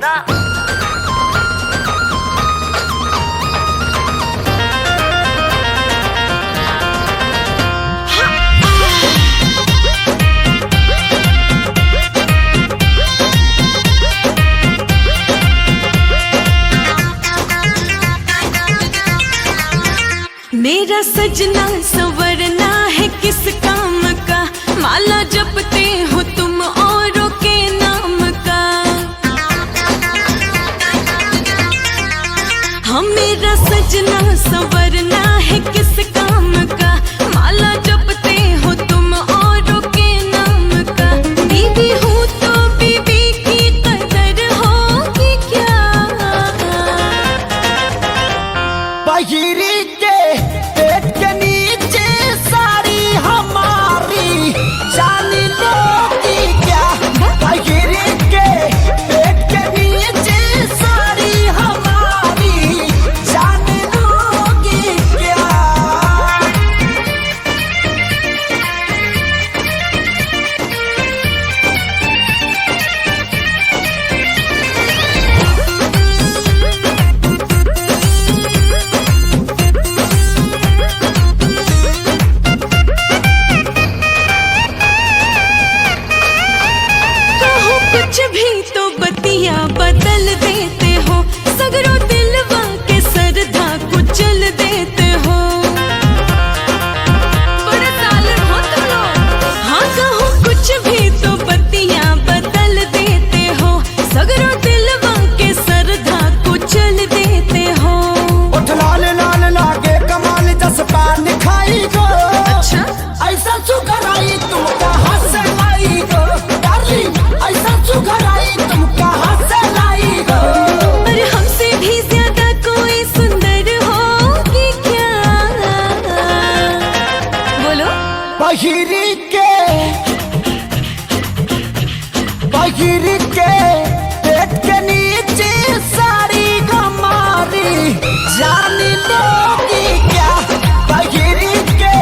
ना। मेरा सजना संवरना है किस काम का, माला जपते हो तुम औरों के नाम का। हम मेरा सजना संवरना है किस काम का, माला जपते हो तुम औरों के नाम का। बीवी हूँ तो बीवी की कदर होगी क्या। बहिरी के पेट के नीचे साड़ी हमारी जान लोगी क्या। बहिरी के पेट के नीचे साड़ी हमारी जान लोगी क्या। कुछ भी तो बतिया बदल देते हो, सगरों दिलवा के सरधा कुचल देते हो। बड़े जालिम हो तुम लोग। हाँ कहो कुछ भी तो बतिया बदल देते हो, सगरों दिलवा के सरधा कुचल देते हो। उठ लाल लाल लागे कमाल जस पान खाई गो। अच्छा ऐसा सुगराई तुम कहाँ से लाई गो। डार्लिंग ऐसा सुगराई तुम कहाँ से लाई गो। पर हमसे भी ज्यादा कोई सुंदर होगी क्या। बोलो। बहिरी के पेट के नीचे साड़ी हमारी जान लोगी क्या। बहिरी के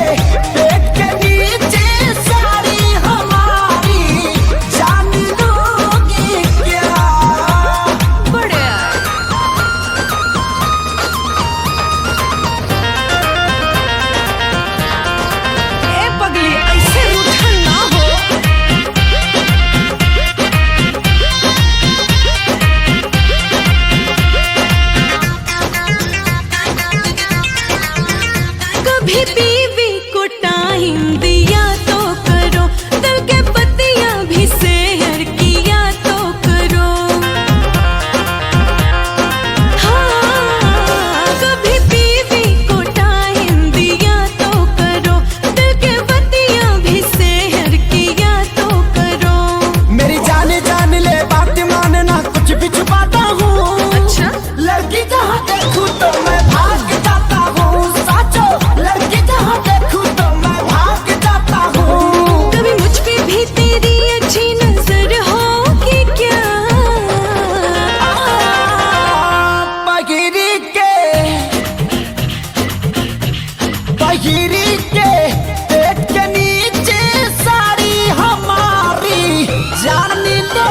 पेट के नीचे साड़ी हमारी जान लोगी क्या। बढ़िया। ए पगली ऐसे रूठन ना हो। कभी बीवी को टाइम दिया तो करो, दिल के पतिया भी शेयर किया तो करो। हाँ कभी बीवी को टाइम दिया तो करो, दिल के पतिया भी शेयर किया तो करो। मेरी जाने जान ले बात मानना कुछ भी छुपाता हूँ। अच्छा लड़की जहाँ देखूं तो मैं भाग जाता हूँ। साचो लड़की जहाँ देखूं तो मैं भाग जाता हूँ। कभी मुझ पे भी तेरी अच्छी नजर होगी क्या। बहिरी के पेट के नीचे साड़ी हमारी जान लो।